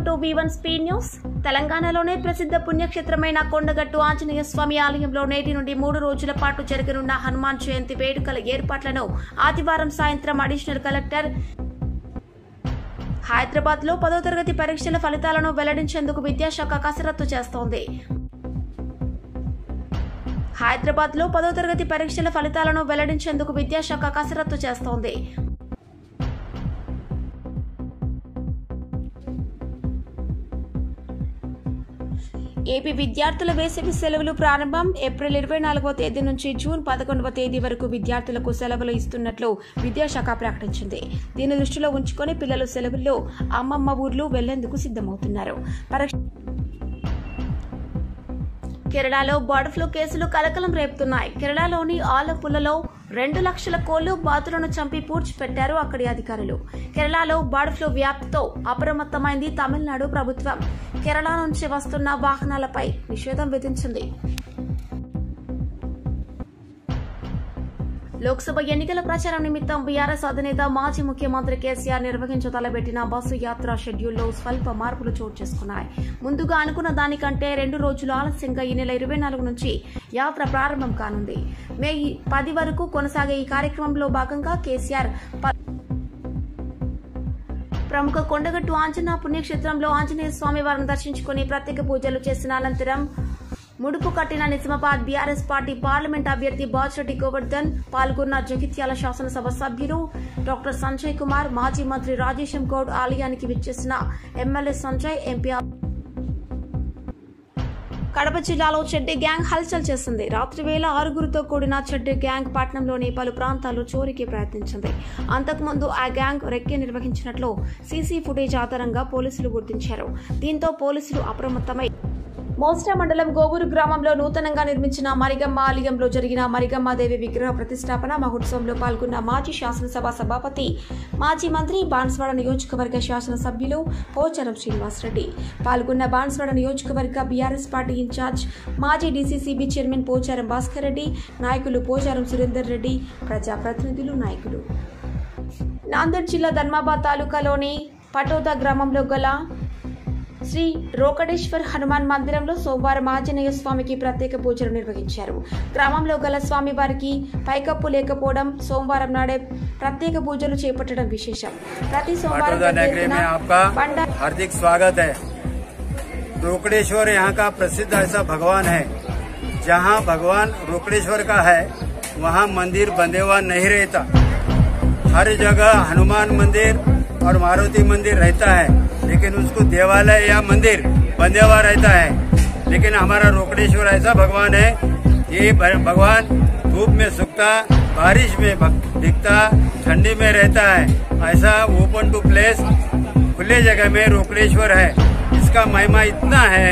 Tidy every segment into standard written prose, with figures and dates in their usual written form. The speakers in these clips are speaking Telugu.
Welcome to V1 speed news. తెలంగాణలోనే ప్రసిద్ధ పుణ్యక్షేత్రమైన కొండగట్టు ఆంజనేయ స్వామి ఆలయంలో నేటి నుండి 3 రోజుల పాటు జరగనున్న హనుమాన్ జయంతి వేడుకల ఏర్పాట్లను ఆదివారం సాయంత్రం అడిషనల్ కలెక్టర్ హైదరాబాద్ లో 10వ తరగతి పరీక్షల ఫలితాలను వెల్లడించేందుకు విద్యాశాఖ కసరత్తు చేస్తోంది. హైదరాబాద్ లో 10వ తరగతి పరీక్షల ఫలితాలను వెల్లడించేందుకు విద్యాశాఖ కసరత్తు చేస్తోంది. ఏపీ విద్యార్థుల వేసవి సెలవులు ప్రారంభం. ఏప్రిల్ 24వ తేదీ నుంచి జూన్ 11వ తేదీ వరకు విద్యార్థులకు సెలవులు ఇస్తున్నట్లు విద్యాశాఖ ప్రకటించింది. దీన్ని దృష్టిలో ఉంచుకొని పిల్లలు సెలవుల్లో అమ్మమ్మ ఊర్లు వెళ్లేందుకు సిద్దమవుతున్నారు. కేరళలో బర్డ్ ఫ్లూ కేసులు కలకలం రేపుతున్నాయి. కేరళలోని ఆలప్పులలో 2 లక్షల కోళ్లు బాతులను చంపి పూడ్చిపెట్టారు అక్కడి అధికారులు. కేరళలో బర్డ్ ఫ్లూ వ్యాప్తితో అప్రమత్తమైంది తమిళనాడు ప్రభుత్వం. కేరళ నుంచి వస్తున్న వాహనాలపై నిషేధం విధించింది. లోక్సభ ఎన్నికల ప్రచారం నిమిత్తం బీఆర్ఎస్ అధినేత మాజీ ముఖ్యమంత్రి కేసీఆర్ నిర్వహించతలబెట్టిన బస్సు యాత్ర షెడ్యూల్లో స్వల్ప మార్పులు చోటు చేసుకున్నాయి. ముందుగా అనుకున్న దానికంటే 2 రోజులు ఆలస్యంగా ఈ నెల 24 నుంచి యాత్ర ప్రారంభం కానుంది. మే 10 వరకు కొనసాగే ఈ కార్యక్రమంలో భాగంగా కేసీఆర్ ప్రముఖ కొండగట్టు ఆంజనేయ పుణ్యక్షేత్రంలో ఆంజనేయ స్వామి వారిని దర్శించుకుని ప్రత్యేక పూజలు చేసిన అనంతరం ముడుపు కట్టిన నిజామాబాద్ బీఆర్ఎస్ పార్టీ పార్లమెంట్ అభ్యర్థి బాజిరెడ్డి గోవర్ధన్ పాల్గొన్న జగిత్యాల శాసనసభ సభ్యులు డాక్టర్ సంజయ్ కుమార్, మాజీ మంత్రి రాజేశం గౌడ్ ఆలయానికి విచ్చేసిన ఎమ్మెల్యే సంజయ్, ఎంపీ కడప జిల్లాలో చెడ్డీ గ్యాంగ్ హల్చల్ చేసింది. రాత్రి వేళ 6గురితో కూడిన చెడ్డీ గ్యాంగ్ పట్టణంలోని పలు ప్రాంతాల్లో చోరీకి ప్రయత్నించింది. అంతకుముందు ఆ గ్యాంగ్ రెక్కి నిర్వహించినట్లు సీసీ ఫుటేజ్ ఆధారంగా పోలీసులు గుర్తించారు. దీంతో పోలీసులు అప్రమత్తమై మోస్టా మండలం గోవూరు గ్రామంలో నూతనంగా నిర్మించిన మరిగమ్మ ఆలయంలో జరిగిన మరిగమ్మాదేవి విగ్రహ ప్రతిష్టాపన మహోత్సవంలో పాల్గొన్న మాజీ శాసనసభ సభాపతి, మాజీ మంత్రి, బాన్స్వాడ నియోజకవర్గ శాసనసభ్యులు పోచారం శ్రీనివాసరెడ్డి పాల్గొన్న బాన్స్వాడ నియోజకవర్గ బీఆర్ఎస్ పార్టీ ఇన్ఛార్జ్, మాజీ డీసీసీబీ చైర్మన్ పోచారం భాస్కర్ రెడ్డి, నాయకులు పోచారం సురేందర్ రెడ్డి, ప్రజాప్రతినిధులు, నాయకులు. నాందేడ్ జిల్లా ధర్మాబాద్ తాలూకాలోని పటోదా గ్రామంలో గల శ్రీ రోకడేశ్వర్ హనుమాన్ మందిరంలో సోమవారం ఆంజనేయ స్వామికి ప్రత్యేక పూజలు నిర్వహించారు. గ్రామంలో గల స్వామివారికి పైకప్పు లేకపోవడం సోమవారం నాడే ప్రత్యేక పూజలు చేపట్టడం విశేషం. ప్రతి సోమవారం हार्दिक स्वागत है। रोकड़ेश्वर यहाँ का प्रसिद्ध ऐसा भगवान है। जहाँ भगवान रोकड़ेश्वर का है वहाँ मंदिर बंधे हुआ नहीं रहता। हर जगह हनुमान मंदिर और मारुति मंदिर रहता है, लेकिन उसको देवालय या मंदिर बंधे हुआ रहता है। लेकिन हमारा रोकड़ेश्वर ऐसा भगवान है, ये भगवान धूप में सूखता, बारिश में दिखता, ठंडी में रहता है। ऐसा ओपन टू प्लेस खुले जगह में रोकड़ेश्वर है। इसका महिमा इतना है,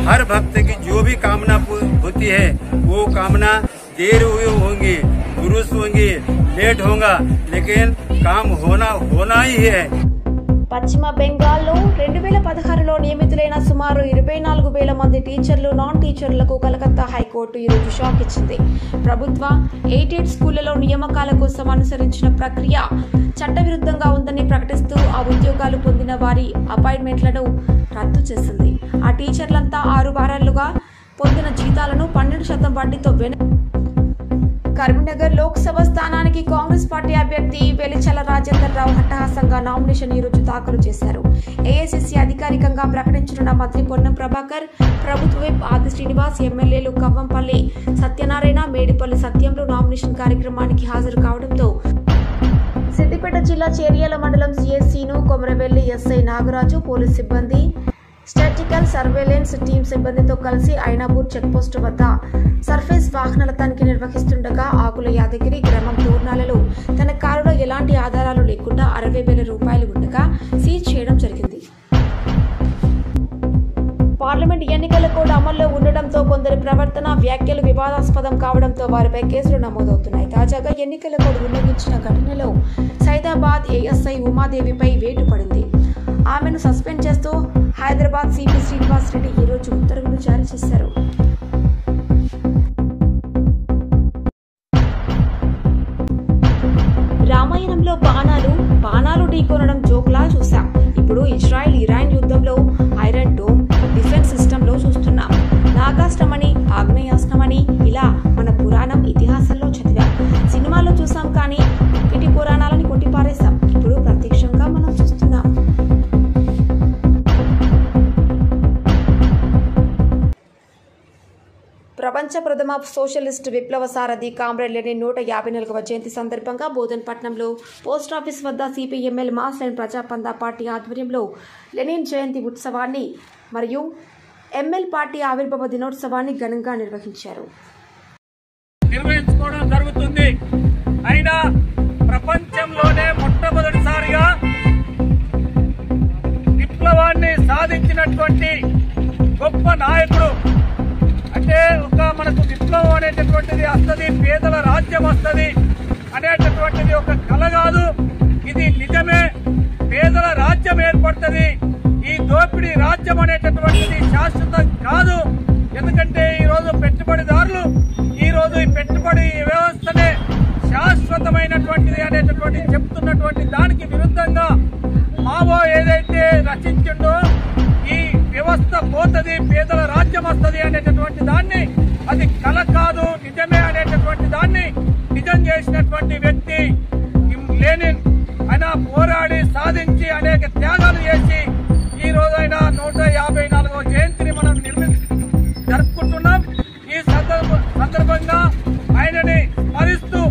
हर भक्त की जो भी कामना होती है वो कामना देर हुई होंगी, दुरुस्त होंगी, लेट होगा, लेकिन काम होना ही है। పశ్చిమ బెంగాల్లో 2016లో నియమితులైన సుమారు 24,000 మంది టీచర్లు, నాన్ టీచర్లకు కలకత్తా హైకోర్టు ఈరోజు షాక్ ఇచ్చింది. ప్రభుత్వ ఎయిడెడ్ స్కూళ్లలో నియామకాల కోసం అనుసరించిన ప్రక్రియ చట్టవిరుద్ధంగా ఉందని ప్రకటిస్తూ ఆ ఉద్యోగాలు పొందిన వారి అపాయింట్మెంట్లను రద్దు చేసింది. ఆ టీచర్లంతా 6 వారాలుగా పొందిన జీతాలను 12% వడ్డీతో కరీంనగర్ లోక్సభ స్థానానికి కాంగ్రెస్ పార్టీ అభ్యర్థి వెలిచల రాజేందర్ రావు హట్టహాసంగా నామినేషన్ ఈరోజు దాఖలు చేశారు. ఏఐసీసీ అధికారికంగా ప్రకటించనున్న మంత్రి పొన్నం ప్రభాకర్, ప్రభుత్వ విప్ ఆది శ్రీనివాస్, ఎమ్మెల్యేలు కవ్వంపల్లి సత్యనారాయణ, మేడిపల్లి సత్యంలో నామినేషన్ కార్యక్రమానికి హాజరు కావడంతో సిద్దిపేట జిల్లా చేర్యాల మండలం సిఎస్సీను, కొమరవెల్లి ఎస్ఐ నాగరాజు, పోలీస్ సిబ్బంది, స్టాటికల్ సర్వేలెన్స్ టీం సిబ్బందితో కలిసి ఐనాపూర్ చెక్పోస్టు వద్ద సర్ఫేస్ వాహనాల తనిఖీ నిర్వహిస్తుండగా ఆకుల యాదగిరి గ్రామం తోర్నాలలో తన కారులో ఎలాంటి ఆధారాలు లేకుండా 60,000 రూపాయలు ఉండగా సీజ్ చేయడం జరిగింది. పార్లమెంట్ ఎన్నికల కోడ్ అమల్లో ఉండడంతో కొందరి ప్రవర్తన, వ్యాఖ్యలు వివాదాస్పదం కావడంతో వారిపై కేసులు నమోదవుతున్నాయి. తాజాగా ఎన్నికల కోడ్ ఉల్లంఘించిన ఘటనలో సైదాబాద్ ఏఎస్ఐ ఉమాదేవిపై వేటు పడింది. ఆమెను సస్పెండ్ చేస్తూ హైదరాబాద్ సిపి శ్రీనివాస్ రెడ్డి ఈరోజు ఉత్తర్వులు జారీ చేశారు. రామాయణంలో బాణాలు ఢీకొనడం జోక్లా చూశాం. ఇప్పుడు ఇజ్రాయెల్ ఇరాన్ యుద్ధంలో ప్రపంచ ప్రథమ సోషలిస్ట్ విప్లవ సారథి కామ్రేడ్ లెనిన్ 154వ జయంతి సందర్భంగా బోధన్పట్నంలో పోస్టాఫీస్ వద్ద సిపిఎంఎల్ మాస్ లైన్ ప్రజాపందా పార్టీ ఆధ్వర్యంలో లెనిన్ జయంతి ఉత్సవాన్ని మరియు ఎంఎల్ పార్టీ ఆవిర్భావ దినోత్సవాన్ని ఘనంగా నిర్వహించారు. నిర్వహించుకోవడం జరుగుతుంది. అయినా ప్రపంచంలోనే మొట్టమొదటిసారిగా విప్లవాన్ని సాధించినటువంటి గొప్ప నాయకుడు అంటే మనకు విప్లవం అనేటటువంటిది వస్తుంది, పేదల రాజ్యం వస్తుంది అనేటటువంటిది ఒక కల కాదు, ఇది నిజమే. పేదల రాజ్యం ఏర్పడుతుంది. ఈ దోపిడీ రాజ్యం అనేటటువంటిది శాశ్వతం కాదు. ఎందుకంటే ఈరోజు పెట్టుబడిదారులు ఈరోజు ఈ పెట్టుబడి వ్యవస్థనే శాశ్వతమైనటువంటిది అనేటటువంటి చెప్తున్నటువంటి దానికి విరుద్ధంగా మావో ఏదైతే రచించిండో ఈ వ్యవస్థ పోతుంది, పేదల రాజ్యం వస్తుంది అనేటటువంటి దాన్ని అది కల కాదు నిజమే అనేటటువంటి దాన్ని నిజం చేసినటువంటి వ్యక్తి లెనిన్. ఆయన పోరాడి సాధించి అనేక త్యాగాలు చేసి ఈ రోజు ఆయన 154వ జయంతిని మనం జరుపుకుంటున్నాం. ఈ సందర్భంగా ఆయనని స్మరిస్తూ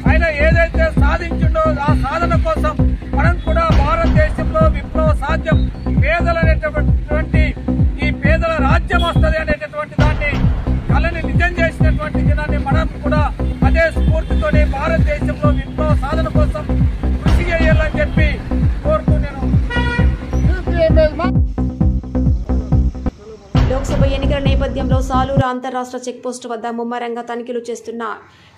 ఆయన ఏదైతే సాధించిండో ఆ సాధన కోసం మనం కూడా భారతదేశంలో విప్లవ సాధ్యం, పేదలు అనేటటువంటి ఈ పేదల రాజ్యం వస్తుంది అనేటటువంటి దాన్ని కళని నిజం చేసినటువంటి దినాన్ని మనం కూడా అదే స్ఫూర్తితోనే భారతదేశంలో విప్లవ సాధన కోసం కృషి చేయాలని చెప్పి కోరుతూ నేను లోక్సభ ఎన్నికల నేపథ్యంలో సాలూరు అంతర్రాష్ట్ర చెక్పోస్టు వద్ద ముమ్మరంగా తనిఖీలు చేస్తున్న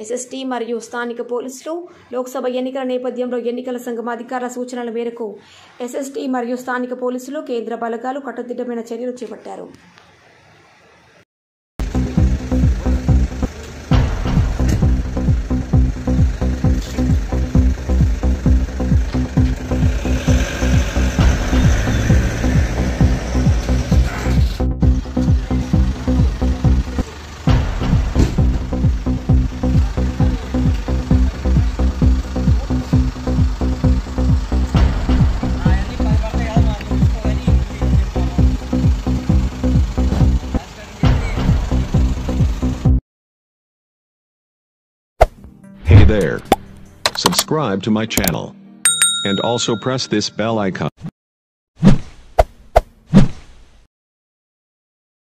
ఎస్ఎస్టీ మరియు స్థానిక పోలీసులు. లోక్సభ ఎన్నికల నేపథ్యంలో ఎన్నికల సంఘం అధికారుల సూచనల మేరకు ఎస్ఎస్టీ మరియు స్థానిక పోలీసులు కేంద్ర బలగాలు కట్టుదిట్టమైన చర్యలు చేపట్టారు. Hey there. Subscribe to my channel. And also press this bell icon.